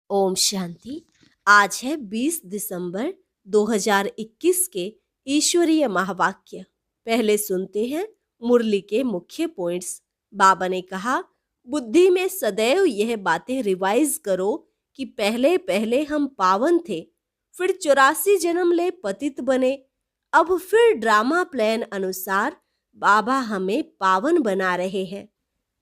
ओम शांति। आज है 20 दिसंबर 2021 के ईश्वरीय महावाक्य। पहले सुनते हैं मुरली के मुख्य पॉइंट्स। बाबा ने कहा, बुद्धि में सदैव यह बातें रिवाइज करो कि पहले पहले हम पावन थे, फिर 84 जन्म ले पतित बने, अब फिर ड्रामा प्लान अनुसार बाबा हमें पावन बना रहे हैं।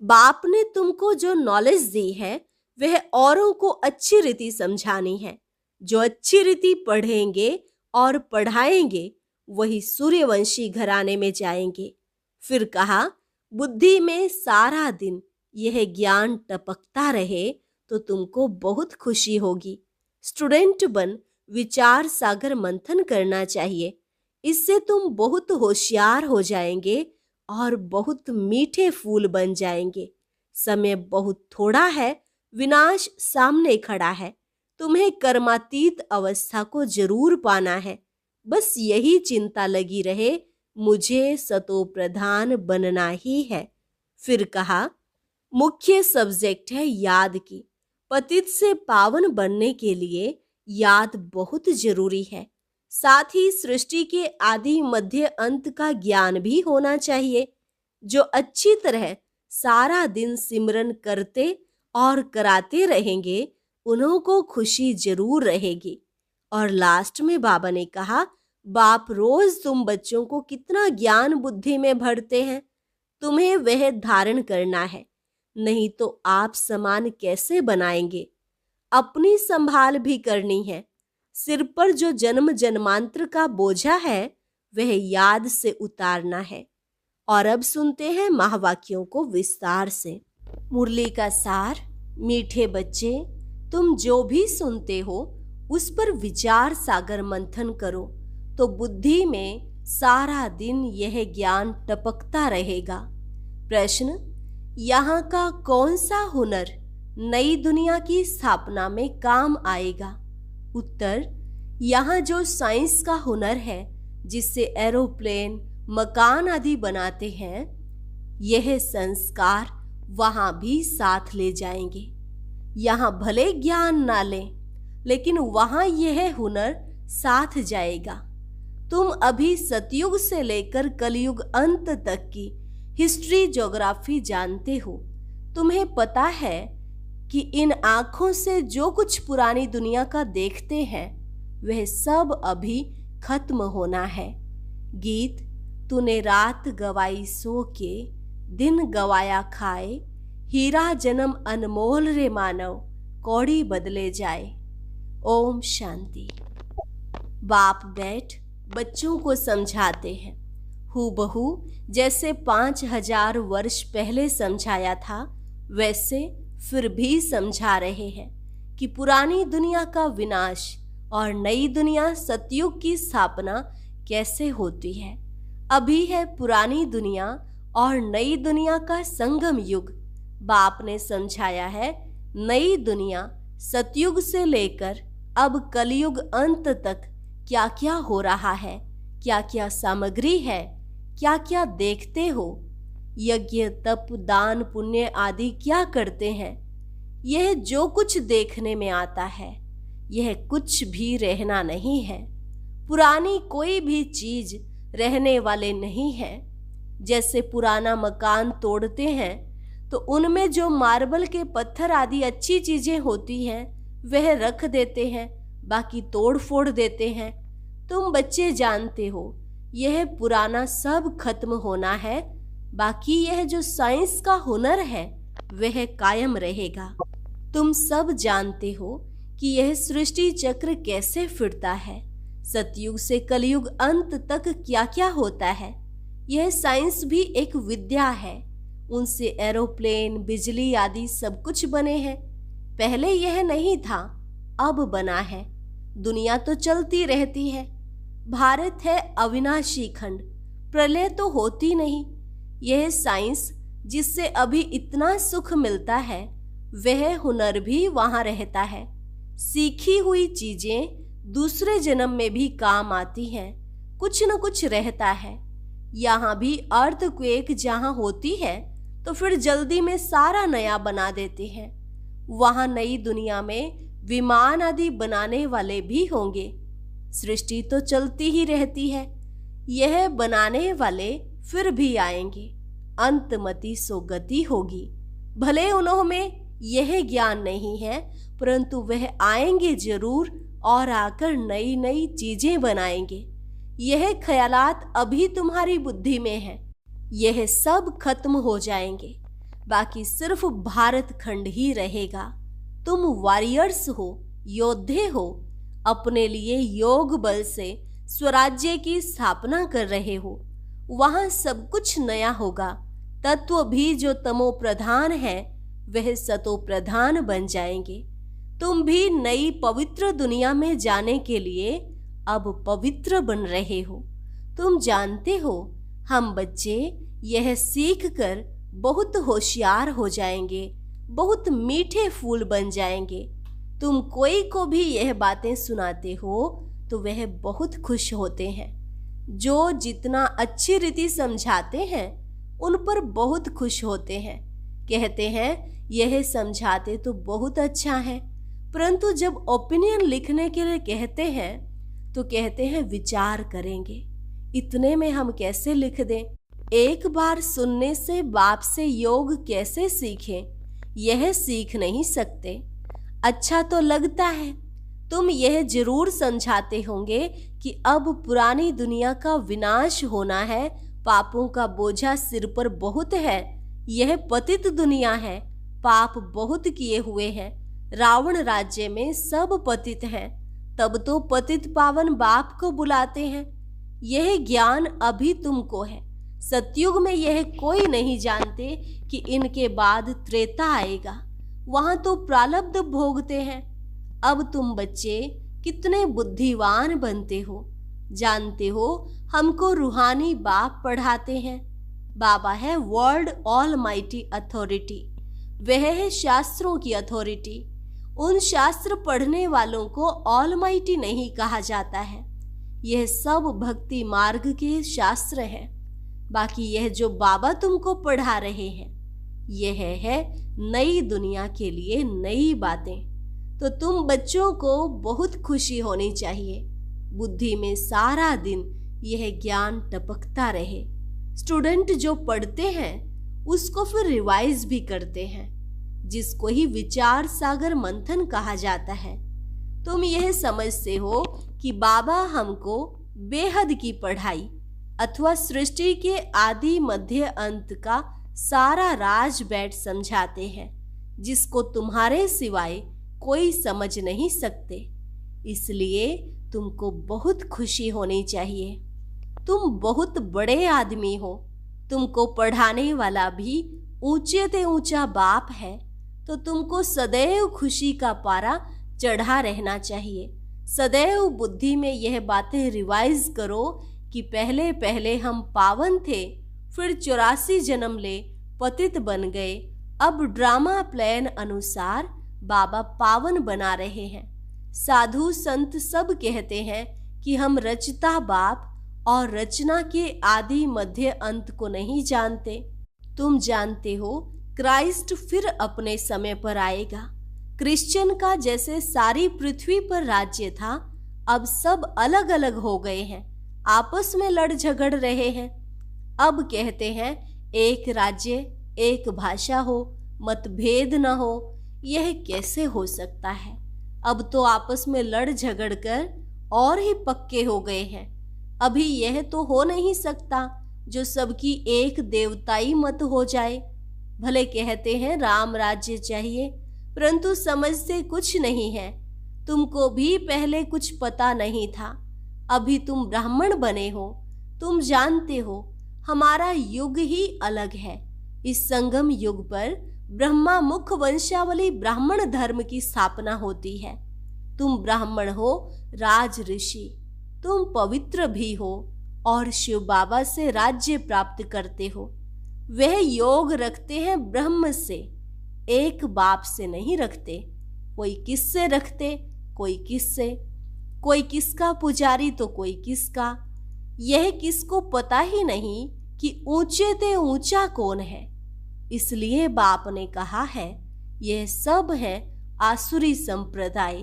बाप ने तुमको जो नॉलेज दी है वह औरों को अच्छी रीति समझानी है। जो अच्छी रीति पढ़ेंगे और पढ़ाएंगे वही सूर्यवंशी घराने में जाएंगे। फिर कहा, बुद्धि में सारा दिन यह ज्ञान टपकता रहे तो तुमको बहुत खुशी होगी। स्टूडेंट बन विचार सागर मंथन करना चाहिए। इससे तुम बहुत होशियार हो जाएंगे और बहुत मीठे फूल बन जाएंगे। समय बहुत थोड़ा है, विनाश सामने खड़ा है। तुम्हें कर्मातीत अवस्था को जरूर पाना है। बस यही चिंता लगी रहे, मुझे सतो प्रधान बनना ही है। फिर कहा, मुख्य सब्जेक्ट है याद की। पतित से पावन बनने के लिए याद बहुत जरूरी है। साथ ही सृष्टि के आदि मध्य अंत का ज्ञान भी होना चाहिए। जो अच्छी तरह सारा दिन सिमरन करते और कराते रहेंगे उन्हों को खुशी जरूर रहेगी। और लास्ट में बाबा ने कहा, बाप रोज तुम बच्चों को कितना ज्ञान बुद्धि में भरते हैं, तुम्हें वह धारण करना है, नहीं तो आप समान कैसे बनाएंगे। अपनी संभाल भी करनी है। सिर पर जो जन्म जन्मांतर का बोझा है वह याद से उतारना है। और अब सुनते हैं महावाक्यों को विस्तार से। मुरली का सार। मीठे बच्चे, तुम जो भी सुनते हो उस पर विचार सागर मंथन करो तो बुद्धि में सारा दिन यह ज्ञान टपकता रहेगा। प्रश्न, यहाँ का कौन सा हुनर नई दुनिया की स्थापना में काम आएगा? उत्तर, यहाँ जो साइंस का हुनर है जिससे एरोप्लेन मकान आदि बनाते हैं, यह संस्कार वहां भी साथ ले जाएंगे। यहाँ भले ज्ञान ना लें, लेकिन वहां यह हुनर साथ जाएगा। तुम अभी सतयुग से लेकर कलयुग अंत तक की हिस्ट्री ज्योग्राफी जानते हो। तुम्हें पता है कि इन आंखों से जो कुछ पुरानी दुनिया का देखते हैं वह सब अभी खत्म होना है। गीत, तूने रात गवाई सो के, दिन गवाया खाए, हीरा जन्म अनमोल रे मानव, कौड़ी बदले जाए। ओम शांति। बाप बैठ बच्चों को समझाते हैं। हूबहू जैसे 5000 वर्ष पहले समझाया था वैसे फिर भी समझा रहे हैं कि पुरानी दुनिया का विनाश और नई दुनिया सतयुग की स्थापना कैसे होती है। अभी है पुरानी दुनिया और नई दुनिया का संगम युग। बाप ने समझाया है नई दुनिया सतयुग से लेकर अब कलयुग अंत तक क्या क्या हो रहा है, क्या क्या सामग्री है, क्या क्या देखते हो, यज्ञ तप दान पुण्य आदि क्या करते हैं। यह जो कुछ देखने में आता है यह कुछ भी रहना नहीं है। पुरानी कोई भी चीज रहने वाले नहीं है। जैसे पुराना मकान तोड़ते हैं तो उनमें जो मार्बल के पत्थर आदि अच्छी चीजें होती हैं वह रख देते हैं, बाकी तोड़ फोड़ देते हैं। तुम बच्चे जानते हो यह पुराना सब खत्म होना है, बाकी यह जो साइंस का हुनर है वह कायम रहेगा। तुम सब जानते हो कि यह सृष्टि चक्र कैसे फिरता है, सतयुग से कलयुग अंत तक क्या क्या होता है। यह साइंस भी एक विद्या है। उनसे एरोप्लेन बिजली आदि सब कुछ बने हैं। पहले यह नहीं था, अब बना है। दुनिया तो चलती रहती है। भारत है अविनाशी खंड, प्रलय तो होती नहीं। यह साइंस जिससे अभी इतना सुख मिलता है वह हुनर भी वहां रहता है। सीखी हुई चीजें दूसरे जन्म में भी काम आती हैं, कुछ न कुछ रहता है। यहाँ भी अर्थक्वेक जहाँ होती है तो फिर जल्दी में सारा नया बना देते हैं। वहां नई दुनिया में विमान आदि बनाने वाले भी होंगे। सृष्टि तो चलती ही रहती है। यह बनाने वाले फिर भी आएंगे। अंतमति सो गति होगी। भले उन्होंने यह ज्ञान नहीं है, परंतु वह आएंगे जरूर और आकर नई नई चीजें बनाएंगे। यह ख्यालात अभी तुम्हारी बुद्धि में है। यह सब खत्म हो जाएंगे। बाकी सिर्फ भारत खंड ही रहेगा। तुम वॉरियर्स हो, योद्धे हो। अपने लिए योग बल से स्वराज्य की स्थापना कर रहे हो। वहां सब कुछ नया होगा। तत्व भी जो तमो प्रधान है वह सतो प्रधान बन जाएंगे। तुम भी नई पवित्र दुनिया में जाने के लिए अब पवित्र बन रहे हो। तुम जानते हो, हम बच्चे यह सीख कर बहुत होशियार हो जाएंगे, बहुत मीठे फूल बन जाएंगे। तुम कोई को भी यह बातें सुनाते हो तो वह बहुत खुश होते हैं। जो जितना अच्छी रीति समझाते हैं उन पर बहुत खुश होते हैं। कहते हैं यह समझाते तो बहुत अच्छा है, परंतु जब ओपिनियन लिखने के लिए कहते हैं तो कहते हैं विचार करेंगे। इतने में हम कैसे लिख दें? एक बार सुनने से बाप से योग कैसे सीखें? यह सीख नहीं सकते। अच्छा तो लगता है। तुम यह जरूर समझाते होंगे कि अब पुरानी दुनिया का विनाश होना है, पापों का बोझा सिर पर बहुत है। यह पतित दुनिया है, पाप बहुत किए हुए हैं। रावण राज्य में सब पतित हैं। तब तो पतित पावन बाप को बुलाते हैं। यह ज्ञान अभी तुमको है। सतयुग में यह कोई नहीं जानते कि इनके बाद त्रेता आएगा। वहां तो प्रारब्ध भोगते हैं। अब तुम बच्चे कितने बुद्धिवान बनते हो। जानते हो, हमको रूहानी बाप पढ़ाते हैं। बाबा है वर्ल्ड ऑल माइटी अथॉरिटी। वह है शास्त्रों की अथॉरिटी। उन शास्त्र पढ़ने वालों को ऑल माइटी नहीं कहा जाता है। यह सब भक्ति मार्ग के शास्त्र हैं। बाकी यह जो बाबा तुमको पढ़ा रहे हैं यह है नई दुनिया के लिए नई बातें। तो तुम बच्चों को बहुत खुशी होनी चाहिए। बुद्धि में सारा दिन यह ज्ञान टपकता रहे। स्टूडेंट जो पढ़ते हैं उसको फिर रिवाइज भी करते हैं, जिसको ही विचार सागर मंथन कहा जाता है। तुम यह समझते हो कि बाबा हमको बेहद की पढ़ाई अथवा सृष्टि के आदि मध्य अंत का सारा राज बैठ समझाते हैं, जिसको तुम्हारे सिवाय कोई समझ नहीं सकते। इसलिए तुमको बहुत खुशी होनी चाहिए। तुम बहुत बड़े आदमी हो। तुमको पढ़ाने वाला भी ऊंचे ते ऊंचा बाप है, तो तुमको सदैव खुशी का पारा चढ़ा रहना चाहिए। सदैव बुद्धि में यह बातें रिवाइज करो कि पहले पहले हम पावन थे, फिर 84 जन्म ले पतित बन गए। अब ड्रामा प्लान अनुसार बाबा पावन बना रहे हैं। साधु संत सब कहते हैं कि हम रचता बाप और रचना के आदि मध्य अंत को नहीं जानते। तुम जानते हो क्राइस्ट फिर अपने समय पर आएगा। क्रिश्चियन का जैसे सारी पृथ्वी पर राज्य था, अब सब अलग अलग हो गए हैं, आपस में लड़ झगड़ रहे हैं। अब कहते हैं एक राज्य, एक भाषा हो, मतभेद न हो। यह कैसे हो सकता है? अब तो आपस में लड़ झगड़ कर और ही पक्के हो गए हैं। अभी यह तो हो नहीं सकता जो सबकी एक देवताई मत हो जाए। भले कहते हैं राम राज्य चाहिए, परंतु समझते कुछ नहीं है। तुमको भी पहले कुछ पता नहीं था। अभी तुम ब्राह्मण बने हो। तुम जानते हो हमारा युग ही अलग है। इस संगम युग पर ब्रह्मा मुख वंशावली ब्राह्मण धर्म की स्थापना होती है। तुम ब्राह्मण हो, राज ऋषि। तुम पवित्र भी हो और शिव बाबा से राज्य प्राप्त करते हो। वह योग रखते हैं ब्रह्म से, एक बाप से नहीं रखते। कोई किससे रखते, कोई किससे, कोई किसका पुजारी तो कोई किसका। यह किसको पता ही नहीं कि ऊंचे ते ऊंचा कौन है। इसलिए बाप ने कहा है यह सब है आसुरी संप्रदाय,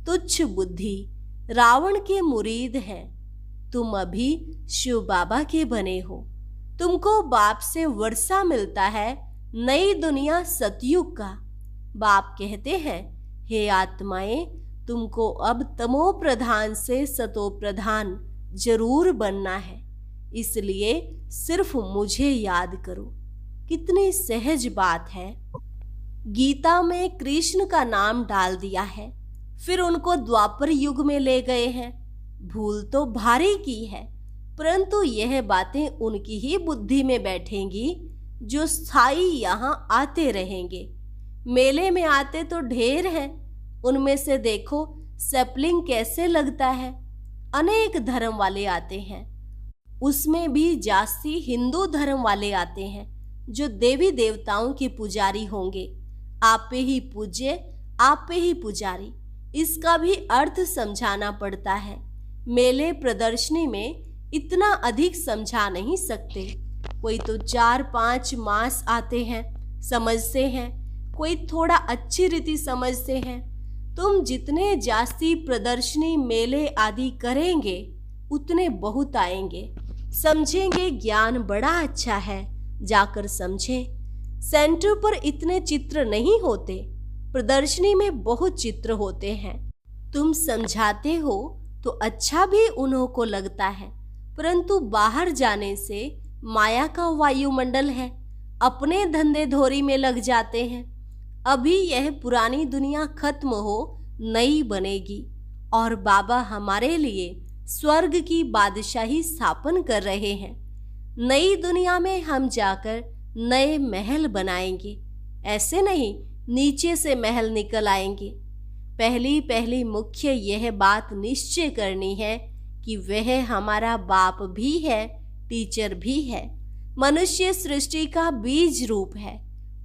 तुच्छ बुद्धि, रावण के मुरीद हैं। तुम अभी शिव बाबा के बने हो। तुमको बाप से वर्षा मिलता है नई दुनिया सतयुग का। बाप कहते हैं, हे आत्माएं, तुमको अब तमो प्रधान से सतो प्रधान जरूर बनना है, इसलिए सिर्फ मुझे याद करो। कितनी सहज बात है। गीता में कृष्ण का नाम डाल दिया है, फिर उनको द्वापर युग में ले गए हैं। भूल तो भारी की है, परंतु यह बातें उनकी ही बुद्धि में बैठेंगी जो स्थायी यहाँ आते रहेंगे। मेले में आते तो ढेर हैं, उनमें से देखो सैपलिंग कैसे लगता है। अनेक धर्म वाले आते हैं, उसमें भी जास्ती हिंदू धर्म वाले आते हैं जो देवी देवताओं के पुजारी होंगे। आपे ही पूज्य, आपे ही पुजारी, इसका भी अर्थ समझाना पड़ता है। मेले प्रदर्शनी में इतना अधिक समझा नहीं सकते। कोई तो 4-5 मास आते हैं, समझते हैं, कोई थोड़ा अच्छी रीति समझते हैं। तुम जितने जास्ती प्रदर्शनी मेले आदि करेंगे उतने बहुत आएंगे, समझेंगे। ज्ञान बड़ा अच्छा है, जाकर समझें। सेंटर पर इतने चित्र नहीं होते, प्रदर्शनी में बहुत चित्र होते हैं। तुम समझाते हो तो अच्छा भी उन्हों को लगता है, परंतु बाहर जाने से माया का वायुमंडल है, अपने धंधे धोरी में लग जाते हैं। अभी यह पुरानी दुनिया खत्म हो, नई बनेगी और बाबा हमारे लिए स्वर्ग की बादशाही स्थापन कर रहे हैं। नई दुनिया में हम जाकर नए महल बनाएंगे। ऐसे नहीं नीचे से महल निकल आएंगे। पहली पहली मुख्य यह बात निश्चय करनी है कि वह हमारा बाप भी है, टीचर भी है, मनुष्य सृष्टि का बीज रूप है,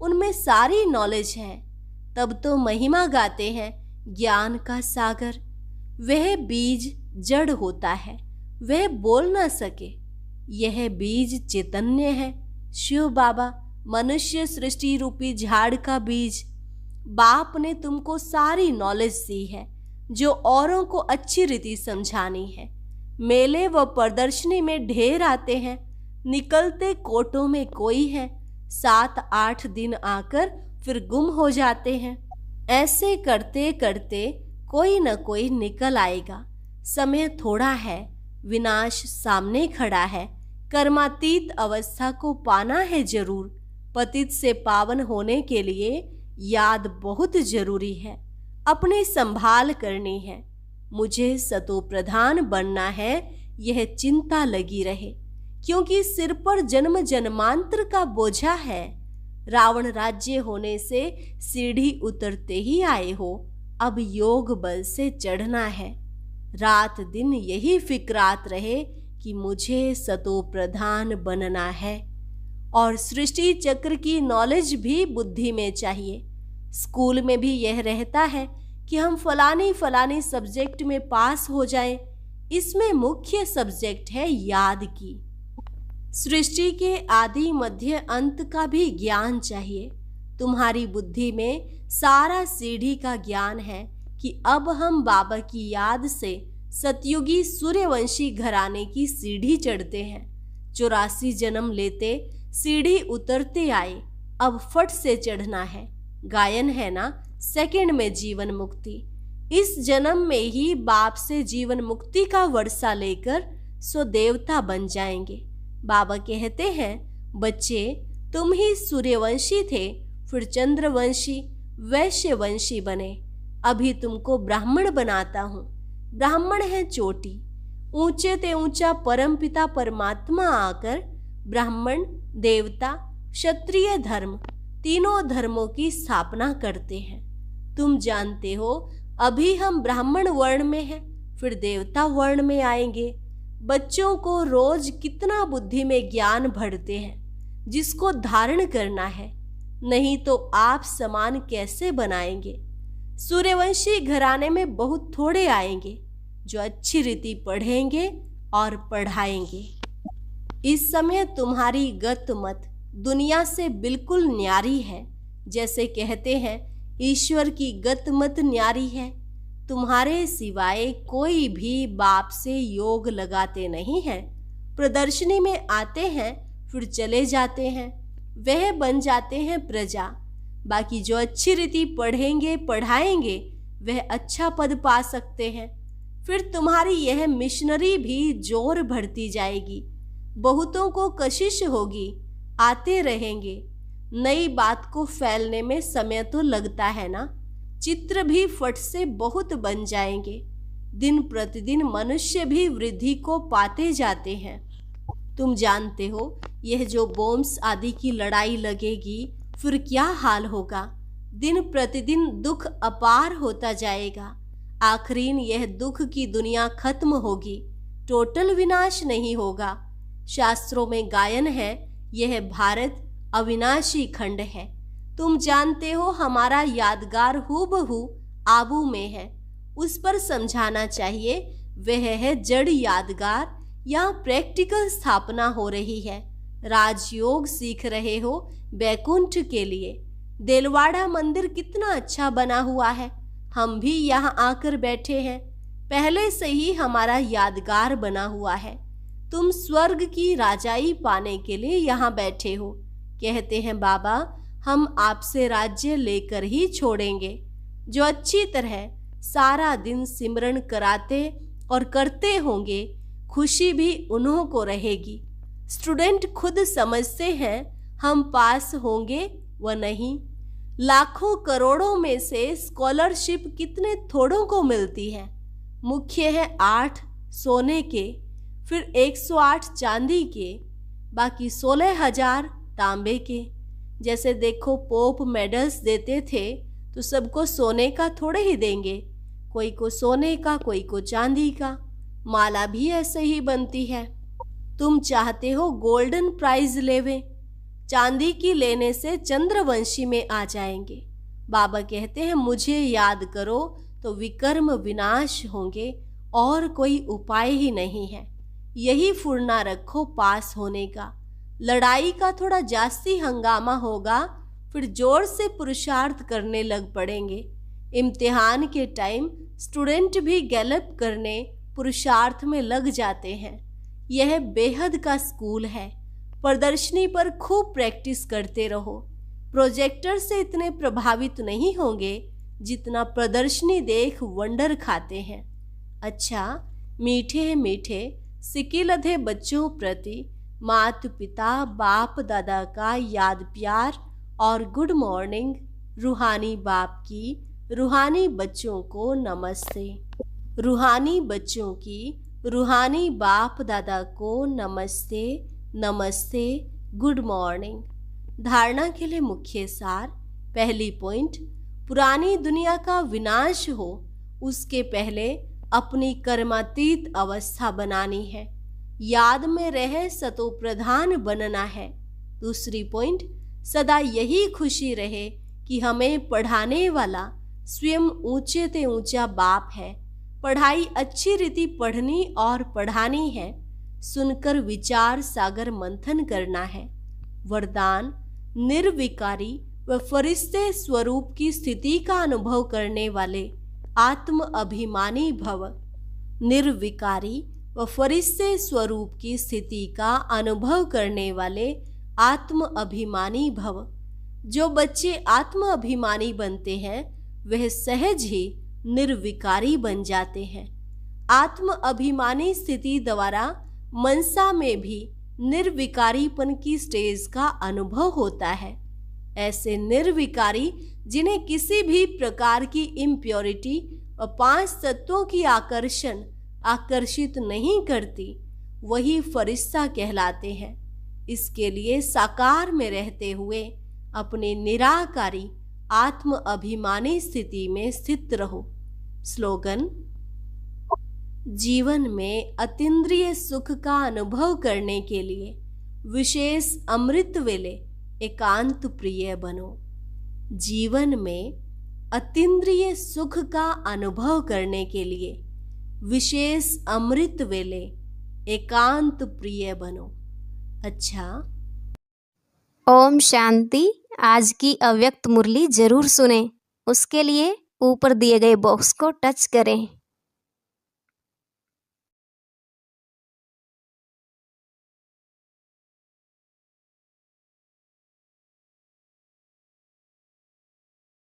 उनमें सारी नॉलेज है। तब तो महिमा गाते हैं ज्ञान का सागर। वह बीज जड़ होता है, वह बोल ना सके। यह बीज चैतन्य है, शिव बाबा मनुष्य सृष्टि रूपी झाड़ का बीज। बाप ने तुमको सारी नॉलेज दी है जो औरों को अच्छी रीति समझानी है। मेले व प्रदर्शनी में ढेर आते हैं, निकलते कोटों में कोई है, 7-8 दिन आकर फिर गुम हो जाते हैं। ऐसे करते करते कोई न कोई निकल आएगा। समय थोड़ा है, विनाश सामने खड़ा है। कर्मातीत अवस्था को पाना है जरूर। पतित से पावन होने के लिए याद बहुत जरूरी है, अपनी संभाल करनी है। मुझे सतो प्रधान बनना है, यह चिंता लगी रहे, क्योंकि सिर पर जन्म जन्मांतर का बोझा है। रावण राज्य होने से सीढ़ी उतरते ही आए हो, अब योग बल से चढ़ना है। रात दिन यही फिक्रात रहे कि मुझे सतो प्रधान बनना है। और सृष्टि चक्र की नॉलेज भी बुद्धि में चाहिए। स्कूल में भी यह रहता है कि हम फलानी फलानी सब्जेक्ट में पास हो जाएं। इसमें मुख्य सब्जेक्ट है याद की। सृष्टि के आदि मध्य अंत का भी ज्ञान चाहिए। तुम्हारी बुद्धि में सारा सीढ़ी का ज्ञान है कि अब हम बाबा की याद से सतयुगी सूर्यवंशी घराने की सीढ़ी चढ़ते हैं। 84 जन्म लेते सीढ़ी उतरते आए, अब फट से चढ़ना है। गायन है ना, सेकंड में जीवन मुक्ति। इस जन्म में ही बाप से जीवन मुक्ति का वर्षा लेकर सो देवता बन जाएंगे। बाबा कहते हैं, बच्चे तुम ही सूर्यवंशी थे, फिर चंद्रवंशी, वैश्यवंशी बने। अभी तुमको ब्राह्मण बनाता हूँ। ब्राह्मण है चोटी, ऊंचे ते ऊंचा परमपिता परमात्मा आकर ब्राह्मण, देवता, क्षत्रिय धर्म, तीनों धर्मों की स्थापना करते हैं। तुम जानते हो अभी हम ब्राह्मण वर्ण में हैं, फिर देवता वर्ण में आएंगे। बच्चों को रोज कितना बुद्धि में ज्ञान भरते हैं, जिसको धारण करना है, नहीं तो आप समान कैसे बनाएंगे। सूर्यवंशी घराने में बहुत थोड़े आएंगे जो अच्छी रीति पढ़ेंगे और पढ़ाएंगे। इस समय तुम्हारी गत मत दुनिया से बिल्कुल न्यारी है। जैसे कहते हैं ईश्वर की गतमत न्यारी है। तुम्हारे सिवाय कोई भी बाप से योग लगाते नहीं है। प्रदर्शनी में आते हैं फिर चले जाते हैं, वह बन जाते हैं प्रजा। बाकी जो अच्छी रीति पढ़ेंगे पढ़ाएंगे वह अच्छा पद पा सकते हैं। फिर तुम्हारी यह मिशनरी भी जोर बढ़ती जाएगी, बहुतों को कशिश होगी, आते रहेंगे। नई बात को फैलने में समय तो लगता है ना। चित्र भी फट से बहुत बन जाएंगे। दिन प्रतिदिन मनुष्य भी वृद्धि को पाते जाते हैं। तुम जानते हो, यह जो बॉम्ब्स आदि की लड़ाई लगेगी फिर क्या हाल होगा। दिन प्रतिदिन दुख अपार होता जाएगा। आखिरीन यह दुख की दुनिया खत्म होगी, टोटल विनाश नहीं होगा। शास्त्रों में गायन है, यह भारत अविनाशी खंड है। तुम जानते हो हमारा यादगार हूबहू आबू में है, उस पर समझाना चाहिए। वह है जड़ यादगार। यहाँ प्रैक्टिकल स्थापना हो रही है। राजयोग सीख रहे हो बैकुंठ के लिए। देलवाड़ा मंदिर कितना अच्छा बना हुआ है। हम भी यहाँ आकर बैठे हैं, पहले से ही हमारा यादगार बना हुआ है। तुम स्वर्ग की राजाई पाने के लिए यहाँ बैठे हो। कहते हैं बाबा हम आपसे राज्य लेकर ही छोड़ेंगे। जो अच्छी तरह सारा दिन सिमरन कराते और करते होंगे, खुशी भी उन्हों को रहेगी। स्टूडेंट खुद समझते हैं हम पास होंगे व नहीं। लाखों करोड़ों में से स्कॉलरशिप कितने थोड़ों को मिलती है। मुख्य है 8 सोने के, फिर 108 चांदी के, बाकी 16,000 तांबे के। जैसे देखो पोप मेडल्स देते थे तो सबको सोने का थोड़े ही देंगे, कोई को सोने का कोई को चांदी का। माला भी ऐसे ही बनती है। तुम चाहते हो गोल्डन प्राइज लेवे, चांदी की लेने से चंद्रवंशी में आ जाएंगे। बाबा कहते हैं मुझे याद करो तो विकर्म विनाश होंगे और कोई उपाय ही नहीं है। यही फुर्ना रखो पास होने का। लड़ाई का थोड़ा जास्ती हंगामा होगा, फिर जोर से पुरुषार्थ करने लग पड़ेंगे। इम्तिहान के टाइम स्टूडेंट भी गैलप करने पुरुषार्थ में लग जाते हैं। यह बेहद का स्कूल है। प्रदर्शनी पर खूब प्रैक्टिस करते रहो। प्रोजेक्टर से इतने प्रभावित नहीं होंगे जितना प्रदर्शनी देख वंडर खाते हैं। अच्छा, मीठे मीठे सिकिलधे बच्चों प्रति माता पिता बाप दादा का याद प्यार और गुड मॉर्निंग। रूहानी बाप की रूहानी बच्चों को नमस्ते। रूहानी बच्चों की रूहानी बाप दादा को नमस्ते नमस्ते, गुड मॉर्निंग। धारणा के लिए मुख्य सार। पहली पॉइंट, पुरानी दुनिया का विनाश हो उसके पहले अपनी कर्मातीत अवस्था बनानी है। याद में रहे सतो प्रधान बनना है। दूसरी पॉइंट, सदा यही खुशी रहे कि हमें पढ़ाने वाला स्वयं ऊंचे ते ऊंचा बाप है। पढ़ाई अच्छी रीति पढ़नी और पढ़ानी है। सुनकर विचार सागर मंथन करना है। वरदान, निर्विकारी व फरिश्ते स्वरूप की स्थिति का अनुभव करने वाले आत्म अभिमानी भव। निर्विकारी व फरिश्ते स्वरूप की स्थिति का अनुभव करने वाले आत्म अभिमानी भव। जो बच्चे आत्म अभिमानी बनते हैं वह सहज ही निर्विकारी बन जाते हैं। आत्म अभिमानी स्थिति द्वारा मनसा में भी निर्विकारीपन की स्टेज का अनुभव होता है। ऐसे निर्विकारी जिन्हें किसी भी प्रकार की इम्प्योरिटी और 5 तत्वों की आकर्षित नहीं करती, वही फरिश्ता कहलाते हैं। इसके लिए साकार में रहते हुए अपने निराकारी आत्म अभिमानी स्थिति में स्थित रहो। स्लोगन, जीवन में अतीन्द्रिय सुख का अनुभव करने के लिए विशेष अमृत वेले एकांत प्रिय बनो। जीवन में अतीन्द्रिय सुख का अनुभव करने के लिए विशेष अमृत वेले एकांत प्रिय बनो। अच्छा, ओम शांति। आज की अव्यक्त मुरली जरूर सुने। उसके लिए ऊपर दिए गए बॉक्स को टच करें।